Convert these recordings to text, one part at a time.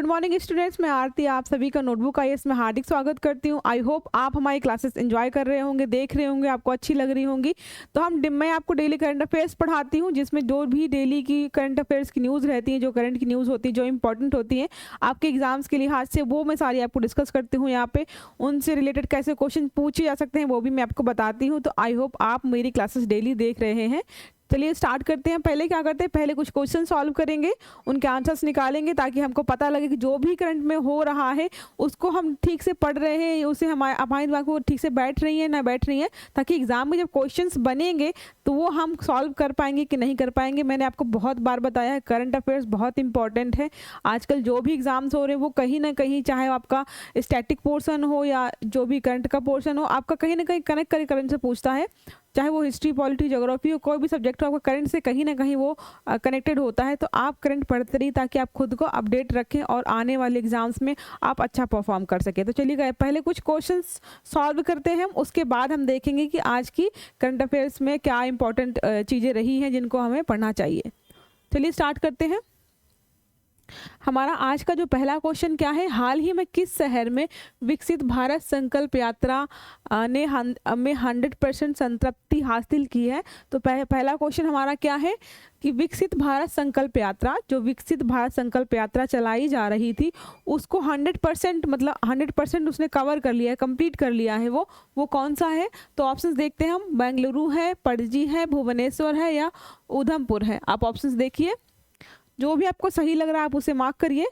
Morning students, मैं आरती आप सभी का नोटबुक आईएएस में हार्दिक स्वागत करती हूँ। आई होप आप हमारी क्लासेस एंजॉय कर रहे होंगे, देख रहे होंगे, आपको अच्छी लग रही होंगी। तो मैं आपको डेली करंट अफेयर्स पढ़ाती हूँ, जिसमें जो भी डेली की करंट अफेयर्स की न्यूज़ रहती है, जो करंट की न्यूज़ होती है, जो इंपॉर्टेंट होती है आपके एग्जाम्स के लिहाज से, वो मैं सारी आपको डिस्कस करती हूँ यहाँ पे। उनसे रिलेटेड कैसे क्वेश्चन पूछे जा सकते हैं वो भी मैं आपको बताती हूँ। तो आई होप आप मेरी क्लासेस डेली देख रहे हैं। चलिए स्टार्ट करते हैं। पहले क्या करते हैं, पहले कुछ क्वेश्चन सॉल्व करेंगे, उनके आंसर्स निकालेंगे, ताकि हमको पता लगे कि जो भी करंट में हो रहा है उसको हम ठीक से पढ़ रहे हैं, उसे हमारे दिमाग को ठीक से बैठ रही है ना बैठ रही है, ताकि एग्जाम में जब क्वेश्चंस बनेंगे तो वो हम सॉल्व कर पाएंगे कि नहीं कर पाएंगे। मैंने आपको बहुत बार बताया है, करंट अफेयर्स बहुत इंपॉर्टेंट है। आजकल जो भी एग्जाम्स हो रहे हैं वो कहीं ना कहीं, चाहे आपका स्टैटिक पोर्शन हो या जो भी करंट का पोर्शन हो, आपका कहीं ना कहीं कनेक्ट करे करंट से पूछता है। चाहे वो हिस्ट्री, पॉलिटी, ज्योग्राफी हो, कोई भी सब्जेक्ट हो, आपका करंट से कहीं ना कहीं वो कनेक्टेड होता है। तो आप करंट पढ़ते रहिए, ताकि आप खुद को अपडेट रखें और आने वाले एग्जाम्स में आप अच्छा परफॉर्म कर सकें। तो चलिए पहले कुछ क्वेश्चंस सॉल्व करते हैं, उसके बाद हम देखेंगे कि आज की करंट अफेयर्स में क्या इंपॉर्टेंट चीज़ें रही हैं जिनको हमें पढ़ना चाहिए। चलिए स्टार्ट करते हैं। हमारा आज का जो पहला क्वेश्चन क्या है, हाल ही में किस शहर में विकसित भारत संकल्प यात्रा ने 100% संतृप्ति हासिल की है। तो पहला क्वेश्चन हमारा क्या है कि विकसित भारत संकल्प यात्रा, जो विकसित भारत संकल्प यात्रा चलाई जा रही थी, उसको 100% मतलब 100% उसने कवर कर लिया है, कंप्लीट कर लिया है। वो कौन सा है? तो ऑप्शंस देखते हैं हम। बेंगलुरु है, पणजी है, भुवनेश्वर है या उधमपुर है। आप ऑप्शंस देखिए, जो भी आपको सही लग रहा है आप उसे मार्क करिए।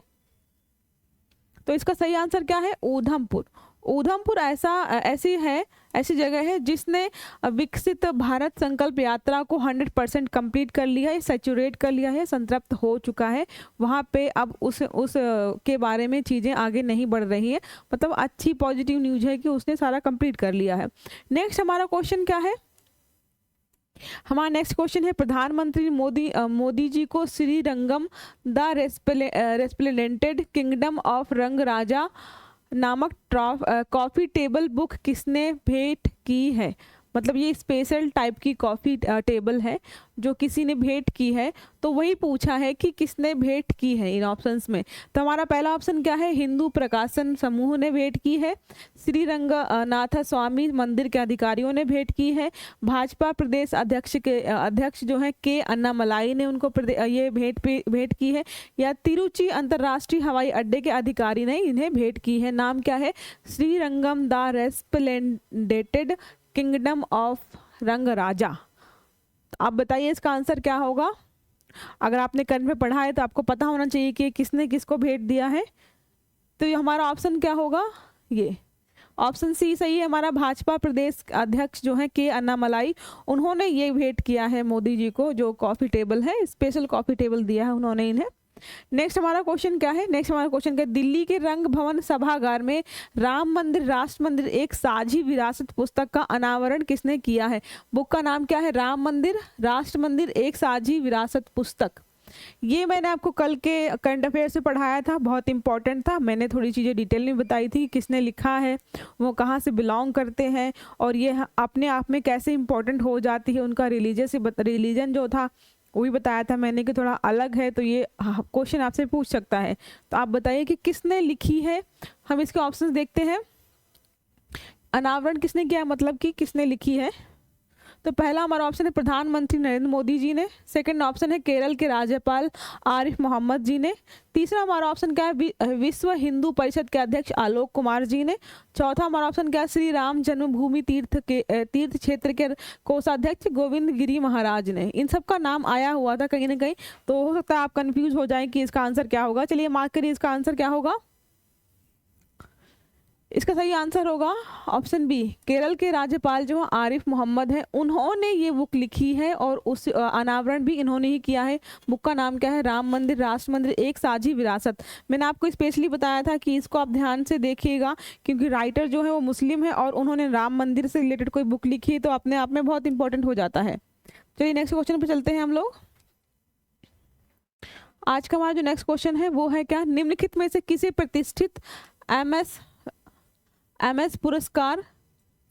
तो इसका सही आंसर क्या है? उधमपुर। उधमपुर ऐसी जगह है जिसने विकसित भारत संकल्प यात्रा को 100% कंप्लीट कर लिया है, सैचुरेट कर लिया है, संतृप्त हो चुका है। वहाँ पे अब उस के बारे में चीज़ें आगे नहीं बढ़ रही है। मतलब अच्छी पॉजिटिव न्यूज़ है कि उसने सारा कंप्लीट कर लिया है। नेक्स्ट हमारा क्वेश्चन क्या है? हमारा नेक्स्ट क्वेश्चन है, प्रधानमंत्री मोदी जी को श्रीरंगम द रेस्प्लेंडेंटेड किंगडम ऑफ रंग राजा नामक कॉफ़ी टेबल बुक किसने भेंट की है? मतलब ये स्पेशल टाइप की कॉफ़ी टेबल है जो किसी ने भेंट की है। तो वही पूछा है कि किसने भेंट की है इन ऑप्शंस में। तो हमारा पहला ऑप्शन क्या है? हिंदू प्रकाशन समूह ने भेंट की है, श्रीरंगनाथ स्वामी मंदिर के अधिकारियों ने भेंट की है, भाजपा प्रदेश अध्यक्ष जो है के अन्नामलाई ने उनको ये भेंट की है, या तिरुचि अंतर्राष्ट्रीय हवाई अड्डे के अधिकारी ने इन्हें भेंट की है। नाम क्या है? श्रीरंगम द रेस्प्लेंडेंटेड किंगडम ऑफ रंग राजा। आप बताइए इसका आंसर क्या होगा? अगर आपने करंट में पढ़ा है तो आपको पता होना चाहिए कि किसने किसको भेंट दिया है। तो ये हमारा ऑप्शन क्या होगा? ये ऑप्शन सी सही है हमारा। भाजपा प्रदेश अध्यक्ष जो है के अन्नामलाई, उन्होंने ये भेंट किया है मोदी जी को, जो कॉफ़ी टेबल है, स्पेशल कॉफ़ी टेबल दिया है उन्होंने इन्हें। नेक्स्ट हमारा क्वेश्चन क्या है? नेक्स्ट हमारा क्वेश्चन क्या है, दिल्ली के रंग भवन सभागार में राम मंदिर राष्ट्र मंदिर एक साझी विरासत पुस्तक का अनावरण किसने किया है? बुक का नाम क्या है? राम मंदिर राष्ट्र मंदिर एक साझी विरासत पुस्तक। ये मैंने आपको कल के करंट अफेयर से पढ़ाया था, बहुत इंपॉर्टेंट था। मैंने थोड़ी चीज़ें डिटेल में बताई थी, किसने लिखा है, वो कहाँ से बिलोंग करते हैं, और ये अपने आप में कैसे इंपॉर्टेंट हो जाती है। उनका रिलीजन जो था वो भी बताया था मैंने कि थोड़ा अलग है। तो ये क्वेश्चन आपसे पूछ सकता है। तो आप बताइए कि किसने लिखी है। हम इसके ऑप्शंस देखते हैं। अनावरण किसने किया, मतलब कि किसने लिखी है? तो पहला हमारा ऑप्शन है प्रधानमंत्री नरेंद्र मोदी जी ने। सेकंड ऑप्शन है केरल के राज्यपाल आरिफ मोहम्मद जी ने। तीसरा हमारा ऑप्शन क्या है? विश्व हिंदू परिषद के अध्यक्ष आलोक कुमार जी ने। चौथा हमारा ऑप्शन क्या है? श्री राम जन्मभूमि तीर्थ क्षेत्र के कोषाध्यक्ष गोविंद गिरी महाराज ने। इन सब का नाम आया हुआ था कहीं ना कहीं, तो हो सकता है आप कंफ्यूज हो जाए कि इसका आंसर क्या होगा। चलिए मार्क करिए, इसका आंसर क्या होगा? इसका सही आंसर होगा ऑप्शन बी, केरल के राज्यपाल जो आरिफ मोहम्मद हैं, उन्होंने ये बुक लिखी है और उस अनावरण भी इन्होंने ही किया है। बुक का नाम क्या है? राम मंदिर राष्ट्र मंदिर एक साझी विरासत। मैंने आपको स्पेशली बताया था कि इसको आप ध्यान से देखिएगा, क्योंकि राइटर जो है वो मुस्लिम है और उन्होंने राम मंदिर से रिलेटेड कोई बुक लिखी है, तो अपने आप में बहुत इंपॉर्टेंट हो जाता है। चलिए नेक्स्ट क्वेश्चन पर चलते हैं हम लोग। आज का हमारा जो नेक्स्ट क्वेश्चन है वो है क्या? निम्नलिखित में से किसी प्रतिष्ठित एमएस पुरस्कार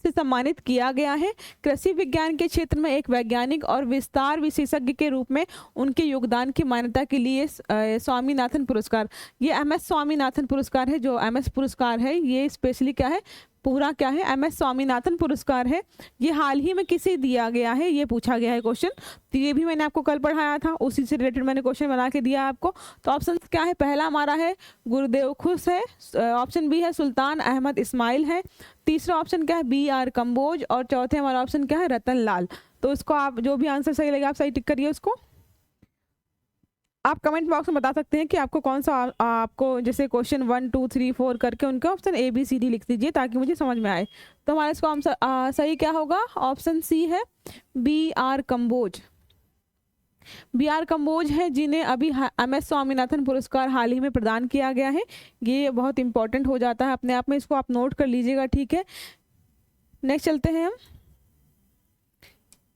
से सम्मानित किया गया है। कृषि विज्ञान के क्षेत्र में एक वैज्ञानिक और विस्तार विशेषज्ञ के रूप में उनके योगदान की मान्यता के लिए स्वामीनाथन पुरस्कार, ये MS स्वामीनाथन पुरस्कार है। जो MS पुरस्कार है ये स्पेशली क्या है, पूरा क्या है, MS स्वामीनाथन पुरस्कार है। ये हाल ही में किसे दिया गया है, ये पूछा गया है क्वेश्चन। तो ये भी मैंने आपको कल पढ़ाया था, उसी से रिलेटेड मैंने क्वेश्चन बना के दिया आपको। तो ऑप्शन क्या है, पहला हमारा है गुरुदेव खुश है, ऑप्शन बी है सुल्तान अहमद इस्माइल है, तीसरा ऑप्शन क्या है BR कंबोज, और चौथे हमारा ऑप्शन क्या है रतन लाल। तो इसको आप जो भी आंसर सही लगे आप सही टिक करिए उसको। आप कमेंट बॉक्स में बता सकते हैं कि आपको कौन सा, आपको जैसे क्वेश्चन 1 2 3 4 करके उनके ऑप्शन ABCD लिख दीजिए ताकि मुझे समझ में आए। तो हमारा इसको आंसर सही क्या होगा, ऑप्शन सी है BR कंबोज। BR कंबोज है जिन्हें अभी MS स्वामीनाथन पुरस्कार हाल ही में प्रदान किया गया है। ये बहुत इंपॉर्टेंट हो जाता है अपने आप में, इसको आप नोट कर लीजिएगा, ठीक है। नेक्स्ट चलते हैं हम,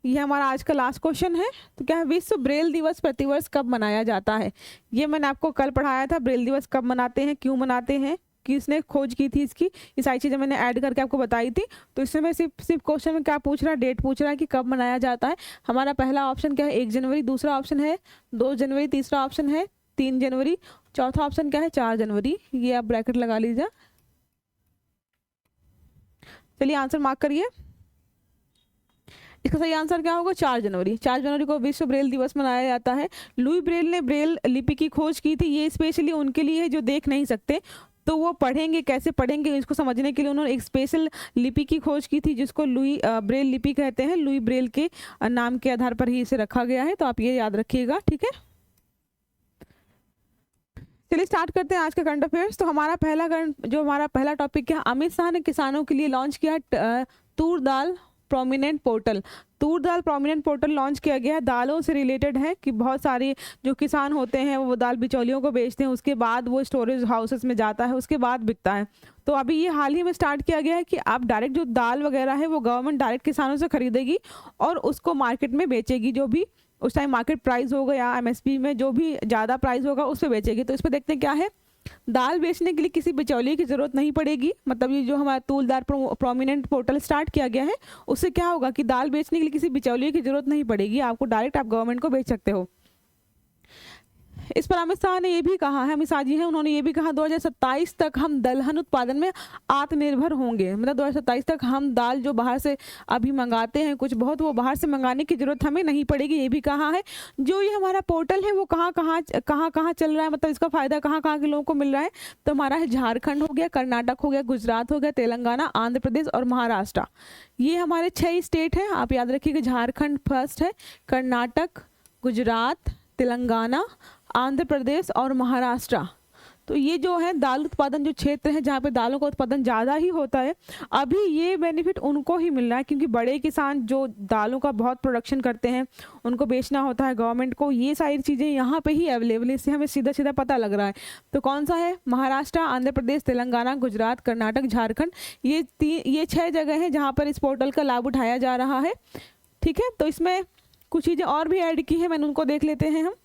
ये हमारा आज का लास्ट क्वेश्चन है। तो क्या है, विश्व ब्रेल दिवस प्रतिवर्ष कब मनाया जाता है? ये मैंने आपको कल पढ़ाया था, ब्रेल दिवस कब मनाते हैं, क्यों मनाते हैं, किसने खोज की थी इसकी, ये सारी चीज़ें मैंने ऐड करके आपको बताई थी। तो इसमें मैं सिर्फ क्वेश्चन में क्या पूछ रहा है, डेट पूछ रहा है कि कब मनाया जाता है। हमारा पहला ऑप्शन क्या है 1 जनवरी, दूसरा ऑप्शन है 2 जनवरी, तीसरा ऑप्शन है 3 जनवरी, चौथा ऑप्शन क्या है 4 जनवरी। ये आप ब्रैकेट लगा लीजिए। चलिए आंसर मार्क करिए। इसका सही आंसर क्या होगा, 4 जनवरी। 4 जनवरी को विश्व ब्रेल दिवस मनाया जाता है। लुई ब्रेल ने ब्रेल लिपि की खोज की थी। ये स्पेशली उनके लिए है जो देख नहीं सकते, तो वो पढ़ेंगे, कैसे पढ़ेंगे इसको समझने के लिए उन्होंने एक स्पेशल लिपि की खोज की थी जिसको लुई ब्रेल लिपि कहते हैं। लुई ब्रेल के नाम के आधार पर ही इसे रखा गया है, तो आप ये याद रखिएगा, ठीक है। चलिए स्टार्ट करते हैं आज का करंट अफेयर्स। तो हमारा पहला टॉपिक है, अमित शाह ने किसानों के लिए लॉन्च किया तूर दाल प्रोमिनेंट पोर्टल। तूर दाल प्रोमिनेंट पोर्टल लॉन्च किया गया है, दालों से रिलेटेड है कि बहुत सारे जो किसान होते हैं वो दाल बिचौलियों को बेचते हैं, उसके बाद वो स्टोरेज हाउसेस में जाता है, उसके बाद बिकता है। तो अभी ये हाल ही में स्टार्ट किया गया है कि आप डायरेक्ट जो दाल वगैरह है वो गवर्नमेंट डायरेक्ट किसानों से खरीदेगी और उसको मार्केट में बेचेगी। जो भी उस टाइम मार्केट प्राइस होगा या MSP में जो भी ज़्यादा प्राइस होगा उस पर बेचेगी। तो इस पर देखते हैं क्या है, दाल बेचने के लिए किसी बिचौलिए की ज़रूरत नहीं पड़ेगी। मतलब ये जो हमारा तूलदार प्रोमिनेंट पोर्टल स्टार्ट किया गया है उससे क्या होगा कि दाल बेचने के लिए किसी बिचौलिए की ज़रूरत नहीं पड़ेगी, आपको डायरेक्ट आप गवर्नमेंट को बेच सकते हो। इस पर अमित शाह ने ये भी कहा है, अमित शाह जी हैं, उन्होंने ये भी कहा 2027 तक हम दलहन उत्पादन में आत्मनिर्भर होंगे। मतलब 2027 तक हम दाल जो बाहर से अभी मंगाते हैं कुछ बहुत, वो बाहर से मंगाने की जरूरत हमें नहीं पड़ेगी, ये भी कहा है। जो ये हमारा पोर्टल है वो कहाँ कहाँ चल रहा है, मतलब इसका फ़ायदा कहाँ कहाँ के लोगों को मिल रहा है। तो हमारा है झारखंड हो गया, कर्नाटक हो गया, गुजरात हो गया, तेलंगाना, आंध्र प्रदेश और महाराष्ट्र। ये हमारे 6 स्टेट हैं, आप याद रखिएगा। झारखंड फर्स्ट है, कर्नाटक, गुजरात, तेलंगाना, आंध्र प्रदेश और महाराष्ट्र। तो ये जो है दाल उत्पादन जो क्षेत्र है जहाँ पे दालों का उत्पादन ज़्यादा ही होता है, अभी ये बेनिफिट उनको ही मिल रहा है क्योंकि बड़े किसान जो दालों का बहुत प्रोडक्शन करते हैं उनको बेचना होता है गवर्नमेंट को। ये सारी चीज़ें यहाँ पे ही अवेलेबल है, इससे हमें सीधा सीधा पता लग रहा है। तो कौन सा है, महाराष्ट्र, आंध्र प्रदेश, तेलंगाना, गुजरात, कर्नाटक, झारखंड, ये 6 जगह हैं जहाँ पर इस पोर्टल का लाभ उठाया जा रहा है, ठीक है। तो इसमें कुछ चीज़ें और भी ऐड की है, मैंने उनको देख लेते हैं हम।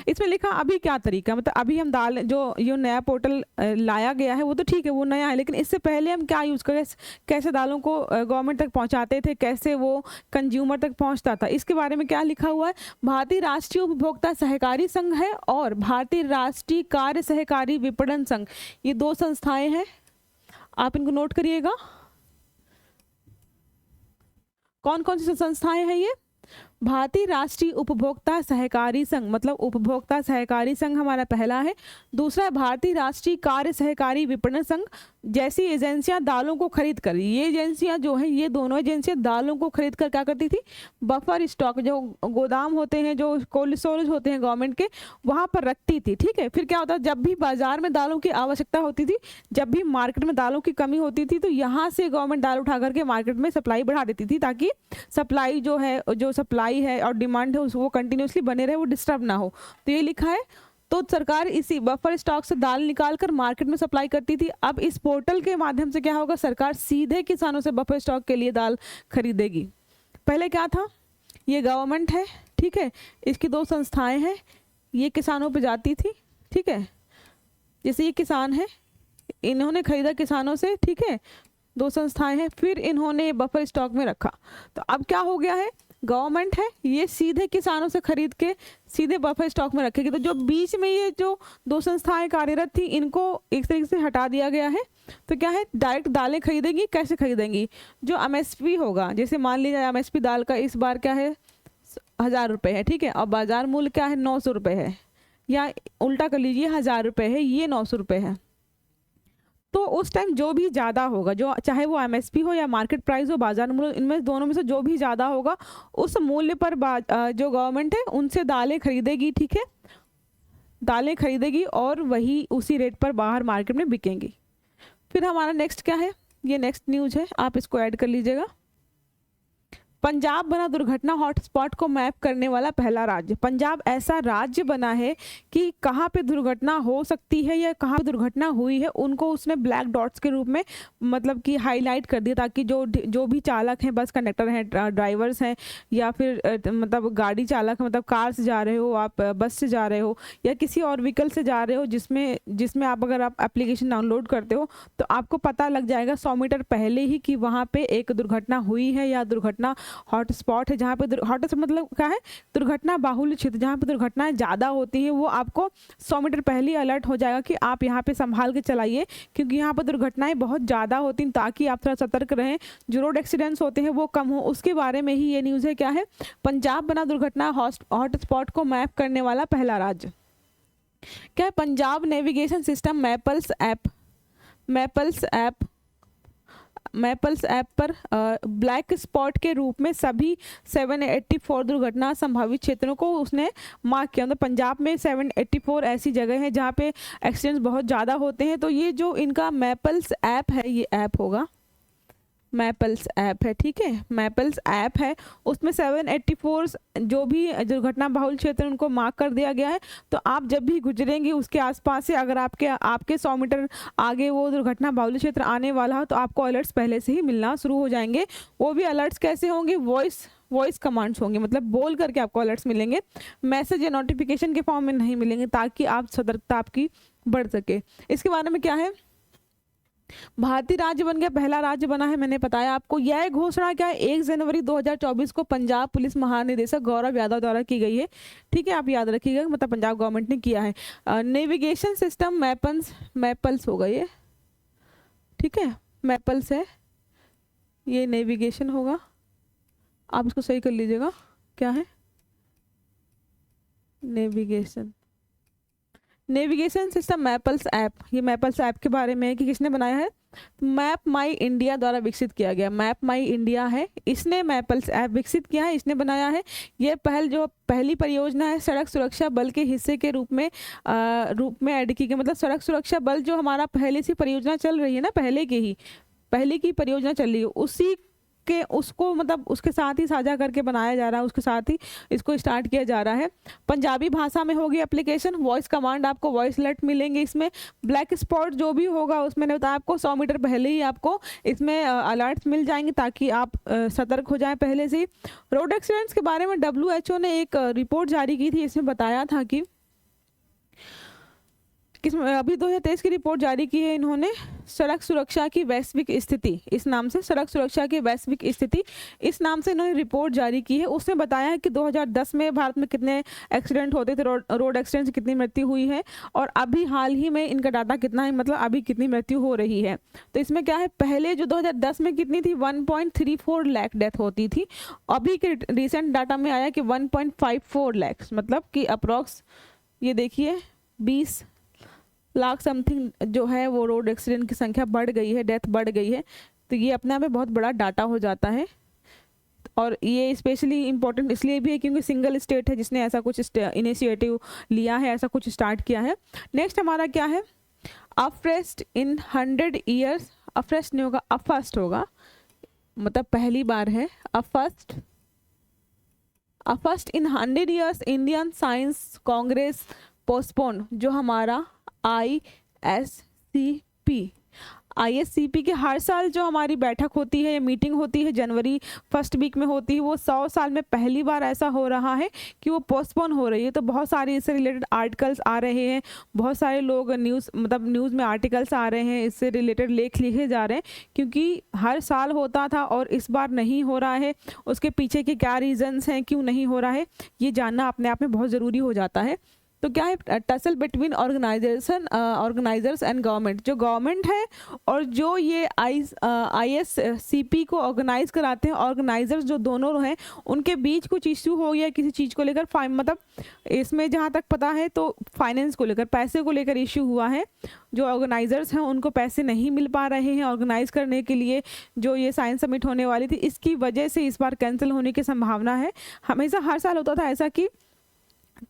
इसमें लिखा अभी क्या तरीका, मतलब अभी हम दाल जो ये नया पोर्टल लाया गया है वो तो ठीक है, वो नया है, लेकिन इससे पहले हम क्या यूज़ करें, कैसे दालों को गवर्नमेंट तक पहुंचाते थे, कैसे वो कंज्यूमर तक पहुंचता था, इसके बारे में क्या लिखा हुआ है। भारतीय राष्ट्रीय उपभोक्ता सहकारी संघ है और भारतीय राष्ट्रीय कार्य सहकारी विपणन संघ, ये 2 संस्थाएं हैं, आप इनको नोट करिएगा। कौन कौन सी संस्थाएं हैं ये, भारतीय राष्ट्रीय उपभोक्ता सहकारी संघ, मतलब उपभोक्ता सहकारी संघ हमारा पहला है। दूसरा भारतीय राष्ट्रीय कार्य सहकारी विपणन संघ, जैसी एजेंसियां दालों को खरीद कर, ये एजेंसियां जो हैं, ये दोनों एजेंसियां दालों को खरीद कर क्या करती थी, बफर स्टॉक, जो गोदाम होते हैं, जो कोल्ड स्टोरेज होते हैं गवर्नमेंट के, वहां पर रखती थी, ठीक है। फिर क्या होता है, जब भी बाजार में दालों की आवश्यकता होती थी, जब भी मार्केट में दालों की कमी होती थी, तो यहाँ से गवर्नमेंट दाल उठा करके मार्केट में सप्लाई बढ़ा देती थी ताकि सप्लाई जो है, जो सप्लाई है और डिमांड है वो कंटिन्यूसली बने रहे, वो डिस्टर्ब ना हो। तो ये लिखा है। तो सरकार इसी बफर स्टॉक से दाल निकाल कर मार्केट में सप्लाई करती थी। अब इस पोर्टल के माध्यम से क्या होगा, सरकार सीधे किसानों से बफर स्टॉक के लिए दाल खरीदेगी। पहले क्या था, ये गवर्नमेंट है, ठीक है, इसकी 2 संस्थाएं हैं, ये किसानों पे जाती थी, ठीक है। जैसे ये किसान है, इन्होंने खरीदा किसानों से, ठीक है, 2 संस्थाएं हैं, फिर इन्होंने बफर स्टॉक में रखा। तो अब क्या हो गया है, गवर्नमेंट है ये सीधे किसानों से खरीद के सीधे बफर स्टॉक में रखेगी। तो जो बीच में ये जो 2 संस्थाएं कार्यरत थी इनको एक तरीके से हटा दिया गया है। तो क्या है, डायरेक्ट दालें खरीदेंगी। कैसे खरीदेंगी, जो एमएसपी होगा, जैसे मान लीजिए एमएसपी दाल का इस बार क्या है 1000 रुपये है, ठीक है, और बाजार मूल्य क्या है 900 रुपये है, या उल्टा कर लीजिए 1000 रुपये है, ये 900 रुपये है। तो उस टाइम जो भी ज़्यादा होगा, जो चाहे वो एमएसपी हो या मार्केट प्राइस हो, बाजार मूल्य, इनमें दोनों में से जो भी ज़्यादा होगा उस मूल्य पर जो गवर्नमेंट है उनसे दालें खरीदेगी, ठीक है, दालें खरीदेगी और वही उसी रेट पर बाहर मार्केट में बिकेंगी। फिर हमारा नेक्स्ट क्या है, ये नेक्स्ट न्यूज़ है, आप इसको ऐड कर लीजिएगा। पंजाब बना दुर्घटना हॉटस्पॉट को मैप करने वाला पहला राज्य। पंजाब ऐसा राज्य बना है कि कहाँ पे दुर्घटना हो सकती है या कहाँ पे दुर्घटना हुई है उनको उसने ब्लैक डॉट्स के रूप में मतलब कि हाईलाइट कर दिया, ताकि जो भी चालक हैं, बस कंडक्टर हैं, ड्राइवर्स हैं, या फिर मतलब गाड़ी चालक मतलब कार से जा रहे हो आप, बस से जा रहे हो, या किसी और व्हीकल से जा रहे हो जिसमें आप अगर आप एप्लीकेशन डाउनलोड करते हो तो आपको पता लग जाएगा 100 मीटर पहले ही कि वहाँ पे एक दुर्घटना हुई है या दुर्घटना हॉटस्पॉट है, जहाँ पे हॉट मतलब क्या है, दुर्घटना बाहुल्य क्षेत्र, जहाँ पे दुर्घटनाएं ज़्यादा होती हैं, वो आपको 100 मीटर पहले ही अलर्ट हो जाएगा कि आप यहाँ पे संभाल के चलाइए, क्योंकि यहाँ पर दुर्घटनाएं बहुत ज़्यादा होती हैं, ताकि आप थोड़ा सतर्क रहें, जो रोड एक्सीडेंट्स होते हैं वो कम हो। उसके बारे में ही ये न्यूज़ है। क्या है, पंजाब बना दुर्घटना हॉटस्पॉट को मैप करने वाला पहला राज्य। क्या है, Punjab navigation system Maples app पर ब्लैक स्पॉट के रूप में सभी 784 दुर्घटना संभावित क्षेत्रों को उसने मार्क किया। मतलब पंजाब में 784 ऐसी जगह हैं जहाँ पे एक्सीडेंट्स बहुत ज़्यादा होते हैं। तो ये जो इनका मैपल्स ऐप है, ये ऐप होगा, मैपल्स ऐप है, ठीक है, मैपल्स ऐप है, उसमें 784 जो भी दुर्घटना बहुल क्षेत्र उनको मार्क कर दिया गया है। तो आप जब भी गुजरेंगे उसके आसपास से, अगर आपके 100 मीटर आगे वो दुर्घटना बहुल क्षेत्र आने वाला हो तो आपको अलर्ट्स पहले से ही मिलना शुरू हो जाएंगे। वो भी अलर्ट्स कैसे होंगे, वॉइस कमांड्स होंगे, मतलब बोल करके आपको अलर्ट्स मिलेंगे, मैसेज या नोटिफिकेशन के फॉर्म में नहीं मिलेंगे, ताकि आप सतर्कता आपकी बढ़ सके। इसके बारे में क्या है, भारतीय राज्य बन गया, पहला राज्य बना है, मैंने बताया आपको। यह घोषणा क्या है, 1 जनवरी 2024 को पंजाब पुलिस महानिदेशक गौरव यादव द्वारा की गई है, ठीक है, आप याद रखिएगा, मतलब पंजाब गवर्नमेंट ने किया है। नेविगेशन सिस्टम मैपल्स होगा ये, ठीक है, मैपल्स है, ये नेविगेशन होगा, आप इसको सही कर लीजिएगा। क्या है, नेविगेशन सिस्टम मैपल्स ऐप। ये मैपल्स ऐप के बारे में है कि किसने बनाया है, मैप माई इंडिया द्वारा विकसित किया गया। मैप माई इंडिया है, इसने मैपल्स ऐप विकसित किया है, इसने बनाया है। ये पहली परियोजना है सड़क सुरक्षा बल के हिस्से के रूप में ऐड की गई। मतलब सड़क सुरक्षा बल जो हमारा पहले से परियोजना चल रही है ना, पहले की परियोजना चल रही है, उसको मतलब उसके साथ ही साझा करके बनाया जा रहा है, उसके साथ ही इसको स्टार्ट किया जा रहा है। पंजाबी भाषा में होगी एप्लीकेशन, वॉइस कमांड, आपको वॉइस अलर्ट मिलेंगे इसमें। ब्लैक स्पॉट जो भी होगा उसमें बताया आपको 100 मीटर पहले ही आपको इसमें अलर्ट्स मिल जाएंगे, ताकि आप सतर्क हो जाएं पहले से ही। रोड एक्सीडेंट्स के बारे में WHO ने एक रिपोर्ट जारी की थी, इसमें बताया था कि अभी 2023 की रिपोर्ट जारी की है इन्होंने, सड़क सुरक्षा की वैश्विक स्थिति, इस नाम से, सड़क सुरक्षा की वैश्विक स्थिति, इस नाम से इन्होंने रिपोर्ट जारी की है। उसने बताया है कि 2010 में भारत में कितने एक्सीडेंट होते थे, रोड एक्सीडेंट से कितनी मृत्यु हुई है, और अभी हाल ही में इनका डाटा कितना है, मतलब अभी कितनी मृत्यु हो रही है। तो इसमें क्या है, पहले जो 2010 में कितनी थी, 1.34 लाख डेथ होती थी, अभी के रिसेंट डाटा में आया कि 1.54 लाख, मतलब कि अप्रॉक्स ये देखिए 20 लाख समथिंग जो है वो रोड एक्सीडेंट की संख्या बढ़ गई है, डेथ बढ़ गई है। तो ये अपने आप में बहुत बड़ा डाटा हो जाता है, और ये स्पेशली इम्पोर्टेंट इसलिए भी है क्योंकि सिंगल स्टेट है जिसने ऐसा कुछ इनिशिएटिव लिया है, ऐसा कुछ स्टार्ट किया है। नेक्स्ट हमारा क्या है, अफर्स्ट इन 100 ईयर्स, अफर्स्ट नहीं होगा, अफर्स्ट होगा, मतलब पहली बार है, अफर्स्ट इन 100 years Indian science Congress postpone, जो हमारा ISCP ISCP की हर साल जो हमारी बैठक होती है या मीटिंग होती है जनवरी फर्स्ट वीक में होती है, वो 100 साल में पहली बार ऐसा हो रहा है कि वो पोस्टपोन हो रही है। तो बहुत सारे इससे रिलेटेड आर्टिकल्स आ रहे हैं, बहुत सारे लोग न्यूज़ में आर्टिकल्स आ रहे हैं, इससे रिलेटेड लेख लिखे जा रहे हैं, क्योंकि हर साल होता था और इस बार नहीं हो रहा है। उसके पीछे के क्या रीजंस हैं, क्यों नहीं हो रहा है, ये जानना अपने आप में बहुत ज़रूरी हो जाता है। तो क्या है, tussle between organisers and government. जो गवर्नमेंट है और जो ये ISCP को ऑर्गेनाइज कराते हैं, ऑर्गेनाइजर्स जो दोनों हैं, उनके बीच कुछ इश्यू हो गया किसी चीज़ को लेकर। मतलब इसमें जहाँ तक पता है तो फाइनेंस को लेकर, पैसे को लेकर इश्यू हुआ है। जो ऑर्गेनाइजर्स हैं उनको पैसे नहीं मिल पा रहे हैं ऑर्गेनाइज करने के लिए, जो ये साइंस समिट होने वाली थी, इसकी वजह से इस बार कैंसिल होने की संभावना है। हमेशा हर साल होता था ऐसा कि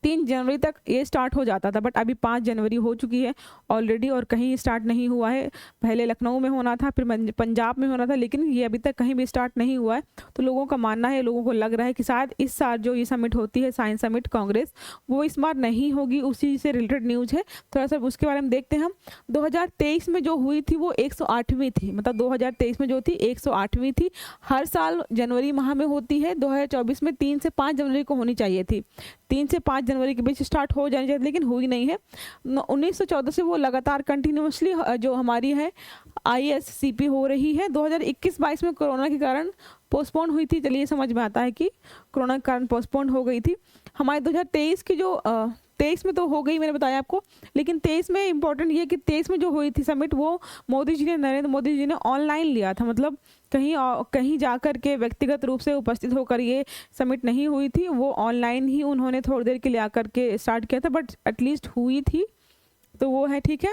3 जनवरी तक ये स्टार्ट हो जाता था, बट अभी 5 जनवरी हो चुकी है ऑलरेडी और कहीं स्टार्ट नहीं हुआ है। पहले लखनऊ में होना था, फिर पंजाब में होना था, लेकिन ये अभी तक कहीं भी स्टार्ट नहीं हुआ है। तो लोगों का मानना है, लोगों को लग रहा है कि शायद इस साल जो ये समिट होती है, साइंस समिट कांग्रेस, वो इस बार नहीं होगी। उसी से रिलेटेड न्यूज़ है, थोड़ा सा उसके बारे में देखते हैं हम। 2023 में जो हुई थी वो 108वीं थी, मतलब 2023 में जो थी 108वीं थी। हर साल जनवरी माह में होती है। 2024 में 3 से 5 जनवरी को होनी चाहिए थी, 3 से 5 जनवरी के बीच स्टार्ट हो जानी चाहिए, लेकिन हुई नहीं है। 1914 से वो लगातार कंटिन्यूसली जो हमारी है ISCP हो रही है। 2021-22 में कोरोना के कारण पोस्टपोन हुई थी। चलिए समझ में आता है कि कोरोना के कारण पोस्टपोन हो गई थी। हमारे 2023 की जो 23 में तो हो गई, मैंने बताया आपको, लेकिन 23 में इम्पोर्टेंट ये कि 23 में जो हुई थी समिट, वो नरेंद्र मोदी जी ने ऑनलाइन लिया था। मतलब कहीं जाकर के व्यक्तिगत रूप से उपस्थित होकर ये समिट नहीं हुई थी, वो ऑनलाइन ही उन्होंने थोड़ी देर के लिए आकर के स्टार्ट किया था, बट एटलीस्ट हुई थी। तो वो है, ठीक है।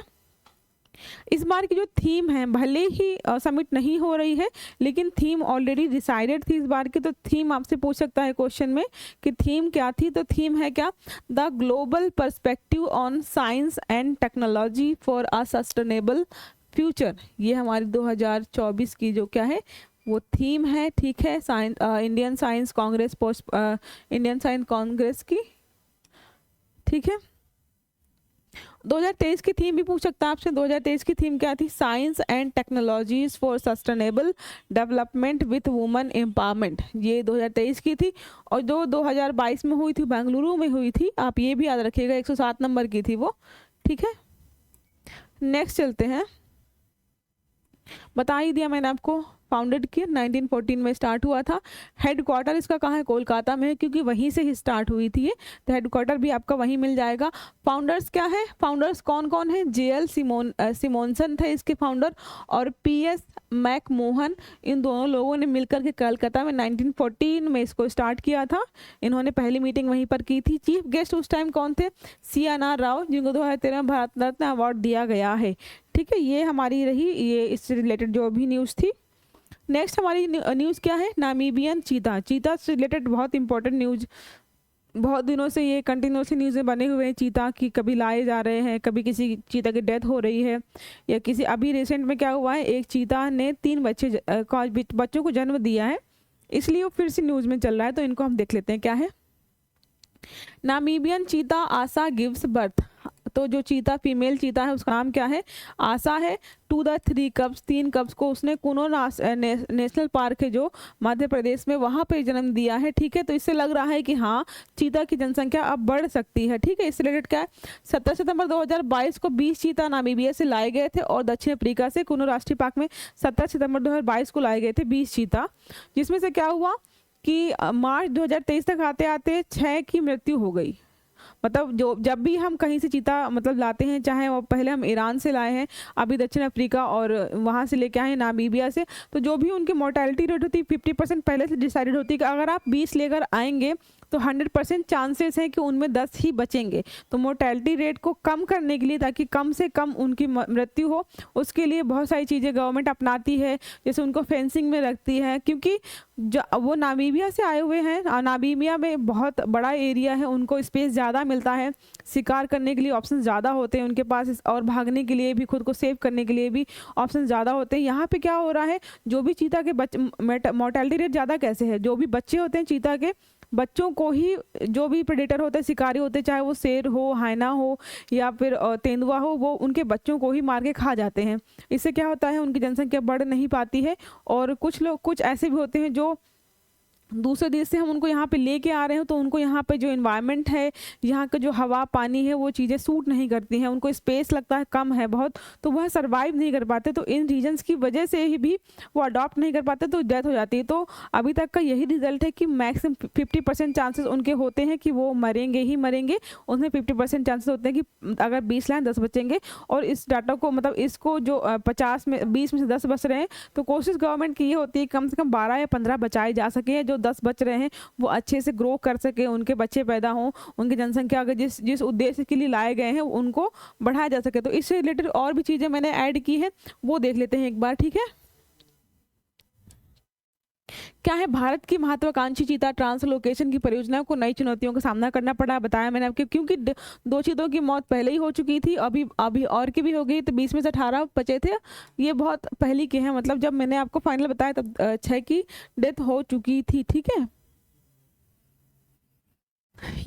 इस बार की जो थीम है, भले ही समिट नहीं हो रही है, लेकिन थीम ऑलरेडी डिसाइडेड थी इस बार की। तो थीम आपसे पूछ सकता है क्वेश्चन में कि थीम क्या थी। तो थीम है क्या, the global perspective on science and technology for a sustainable future. ये हमारी 2024 की जो क्या है वो थीम है, ठीक है, इंडियन साइंस कांग्रेस की, ठीक है। 2023 की थीम भी पूछ सकता है आपसे। 2023 की थीम क्या थी, science and technologies for sustainable development with women empowerment. ये 2023 की थी। और जो 2022 में हुई थी, बेंगलुरु में हुई थी, आप ये भी याद रखिएगा, 107 नंबर की थी वो, ठीक है। नेक्स्ट चलते हैं। बता ही दिया मैंने आपको, फाउंडेड किया 1914 में स्टार्ट हुआ था। हेडक्वार्टर इसका कहाँ है, कोलकाता में है, क्योंकि वहीं से ही स्टार्ट हुई थी ये। तो हेडक्वार्टर भी आपका वहीं मिल जाएगा। फाउंडर्स क्या है, फाउंडर्स कौन कौन है, JL सिमोनसन थे इसके फाउंडर, और PS मैकमोहन। इन दोनों लोगों ने मिलकर के कलकत्ता में 1914 में इसको स्टार्ट किया था। इन्होंने पहली मीटिंग वहीं पर की थी। चीफ गेस्ट उस टाइम कौन थे, CNR राव, जिनको 2013 में भारत रत्न अवार्ड दिया गया है, ठीक है। ये हमारी रही ये इससे रिलेटेड जो भी न्यूज़ थी। नेक्स्ट हमारी न्यूज़ क्या है, नामीबियन चीता से रिलेटेड बहुत इंपॉर्टेंट न्यूज़। बहुत दिनों से ये कंटिन्यूसली न्यूज़ें बने हुए हैं चीता की, कभी लाए जा रहे हैं, कभी किसी चीता की डेथ हो रही है, या किसी अभी रिसेंट में क्या हुआ है, एक चीता ने 3 बच्चों को जन्म दिया है, इसलिए वो फिर से न्यूज़ में चल रहा है। तो इनको हम देख लेते हैं क्या है। नामीबियन चीता आशा गिव्स बर्थ। तो जो चीता, फीमेल चीता है, उसका नाम क्या है, आशा है। टू द 3 कब्स, 3 कब्स को उसने कुनो नेशनल पार्क है जो मध्य प्रदेश में, वहाँ पे जन्म दिया है, ठीक है। तो इससे लग रहा है कि हाँ, चीता की जनसंख्या अब बढ़ सकती है, ठीक है। इससे रिलेटेड क्या है, 17 सितंबर 2022 को 20 चीता नामीबिया से लाए गए थे, और दक्षिण अफ्रीका से कुनो राष्ट्रीय पार्क में 17 सितंबर 2022 को लाए गए थे 20 चीता, जिसमें से क्या हुआ कि मार्च 2023 तक आते आते 6 की मृत्यु हो गई। मतलब जब भी हम कहीं से चीता मतलब लाते हैं, चाहे वो पहले हम ईरान से लाए हैं, अभी दक्षिण अफ्रीका, और वहाँ से लेके आए हैं नामीबिया से, तो जो भी उनकी मोर्टेलिटी रेट होती है 50% पहले से डिसाइडेड होती है कि अगर आप 20 लेकर आएंगे तो 100% चांसेस हैं कि उनमें 10 ही बचेंगे। तो मोर्टेलिटी रेट को कम करने के लिए, ताकि कम से कम उनकी मृत्यु हो, उसके लिए बहुत सारी चीज़ें गवर्नमेंट अपनाती है, जैसे उनको फेंसिंग में रखती है, क्योंकि वो नामीबिया से आए हुए हैं। नामीबिया में बहुत बड़ा एरिया है, उनको स्पेस ज़्यादा मिलता है, शिकार करने के लिए ऑप्शन ज़्यादा होते हैं उनके पास, और भागने के लिए भी, खुद को सेव करने के लिए भी ऑप्शन ज़्यादा होते हैं। यहाँ पे क्या हो रहा है, जो भी चीता के मोर्टेलिटी रेट ज़्यादा कैसे है, जो भी बच्चे होते हैं चीता के, बच्चों को ही जो भी प्रेडेटर होते हैं, शिकारी होते हैं, चाहे वो शेर हो, हाइना हो या फिर तेंदुआ हो, वो उनके बच्चों को ही मार के खा जाते हैं। इससे क्या होता है, उनकी जनसंख्या बढ़ नहीं पाती है। और कुछ ऐसे भी होते हैं जो दूसरे देश से हम उनको यहाँ पे लेके आ रहे हैं, तो उनको यहाँ पे जो इन्वायरमेंट है, यहाँ का जो हवा पानी है, वो चीज़ें सूट नहीं करती हैं, उनको स्पेस लगता है कम है बहुत, तो वह सर्वाइव नहीं कर पाते। तो इन रीजन्स की वजह से ही भी वो अडॉप्ट नहीं कर पाते, तो डेथ हो जाती है। तो अभी तक का यही रिजल्ट है कि मैक्सिमम 50% चांसेस उनके होते हैं कि वो मरेंगे ही मरेंगे। उसमें 50% चांसेस होते हैं कि अगर 20 लाख 10 बचेंगे। और इस डाटा को मतलब इसको जो 20 में से 10 बच रहे हैं, तो कोशिश गवर्नमेंट की ये होती है कम से कम 12 या 15 बचाए जा सके। जो 10 बच रहे हैं वो अच्छे से ग्रो कर सके, उनके बच्चे पैदा हों, उनकी जनसंख्या अगर जिस उद्देश्य के लिए लाए गए हैं उनको बढ़ाया जा सके। तो इससे रिलेटेड और भी चीज़ें मैंने ऐड की है, वो देख लेते हैं एक बार, ठीक है। क्या है, भारत की महत्वाकांक्षी चीता ट्रांसलोकेशन की परियोजना को नई चुनौतियों का सामना करना पड़ा। बताया मैंने आपको, क्योंकि 2 चीतों की मौत पहले ही हो चुकी थी, अभी और की भी हो गई, तो 20 में से 18 बचे थे। ये बहुत पहले के हैं, मतलब जब मैंने आपको फाइनल बताया तब 6 की डेथ हो चुकी थी, ठीक है।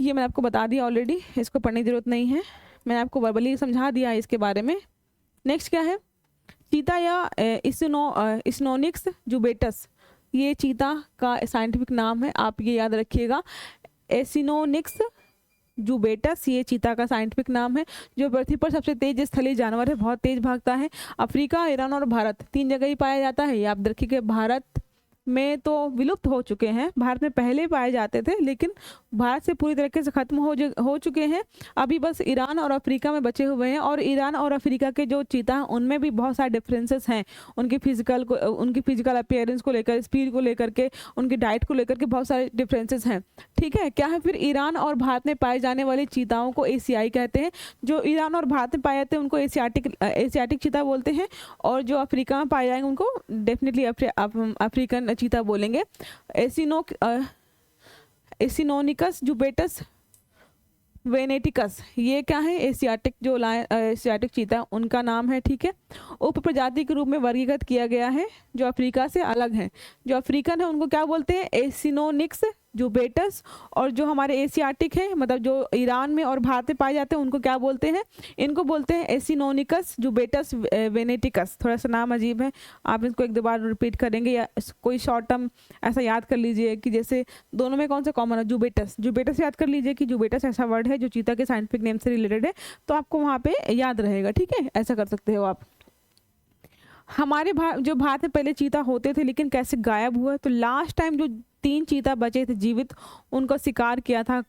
ये मैंने आपको बता दिया ऑलरेडी, इसको पढ़ने की जरूरत नहीं है, मैंने आपको वर्बली समझा दिया है इसके बारे में। नेक्स्ट क्या है, चीता या स्नोनिक्स जुबेटस, ये चीता का साइंटिफिक नाम है, आप ये याद रखिएगा, एसिनोनिक्स जुबेटस, ये चीता का साइंटिफिक नाम है। जो पृथ्वी पर सबसे तेज स्थलीय जानवर है, बहुत तेज भागता है। अफ्रीका, ईरान और भारत 3 जगह ही पाया जाता है। ये आप रखिए, भारत में तो विलुप्त हो चुके हैं, भारत में पहले पाए जाते थे, लेकिन भारत से पूरी तरीके से खत्म हो चुके हैं। अभी बस ईरान और अफ्रीका में बचे हुए हैं। और ईरान और अफ्रीका के जो चीता हैं उनमें भी बहुत सारे डिफरेंसेस हैं, उनकी फिजिकल अपीयरेंस को लेकर, स्पीड को लेकर के, उनकी डाइट को लेकर के बहुत सारे डिफरेंसेस हैं, ठीक है। क्या है फिर, ईरान और भारत में पाए जाने वाले चीताओं को एशियाई कहते हैं। जो ईरान और भारत में पाए जाते हैं उनको एशियाटिक चीता बोलते हैं। और जो अफ्रीका में पाए जाएंगे उनको डेफिनेटली अफ्रीकन चीता बोलेंगे। एसिनोनिकस जुबेटस वेनेटिकस, ये क्या है, एशियाटिक चीता उनका नाम है, ठीक है। उप प्रजाति के रूप में वर्गीकृत किया गया है, जो अफ्रीका से अलग है। जो अफ्रीकन है उनको क्या बोलते हैं, एसिनोनिक्स जुबेटस। और जो हमारे एशियाटिक है, मतलब जो ईरान में और भारत में पाए जाते हैं, उनको क्या बोलते हैं, इनको बोलते हैं एसिनोनिकस जुबेटस वेनेटिकस। थोड़ा सा नाम अजीब है, आप इसको 1-2 बार रिपीट करेंगे या कोई शॉर्ट टर्म ऐसा याद कर लीजिए कि जैसे दोनों में कौन सा कॉमन है, जुबेटस याद कर लीजिए कि जुबेटस ऐसा वर्ड है जो चीता के साइंटिफिक नेम से रिलेटेड है, तो आपको वहाँ पे याद रहेगा, ठीक है। ऐसा कर सकते हो आप। हमारे जो भारत में पहले चीता होते थे, लेकिन कैसे गायब हुआ, तो लास्ट टाइम जो 3 चीता बचे थे जीवित, उनको शिकार किया था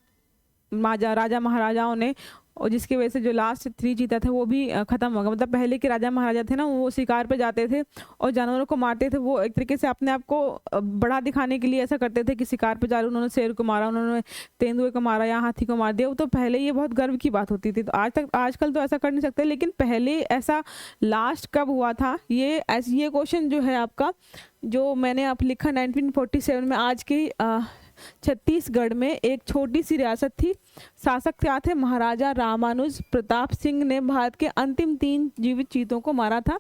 राजा महाराजाओं ने, और जिसकी वजह से जो लास्ट 3 चीता थे वो भी ख़त्म हो गए। मतलब पहले के राजा महाराजा थे ना, वो शिकार पे जाते थे और जानवरों को मारते थे। वो एक तरीके से अपने आप को बड़ा दिखाने के लिए ऐसा करते थे कि शिकार पे जा रहे, उन्होंने शेर को मारा, उन्होंने तेंदुए को मारा या हाथी को मार दिया। वो तो पहले ये बहुत गर्व की बात होती थी। तो आजकल तो ऐसा कर नहीं सकते, लेकिन पहले ऐसा लास्ट कब हुआ था, ये क्वेश्चन जो है आपका, जो मैंने आप लिखा 1947 में। आज के छत्तीसगढ़ में एक छोटी सी रियासत थी, शासक क्या थे, महाराजा रामानुज प्रताप सिंह ने भारत के अंतिम 3 जीवित चीतों को मारा था।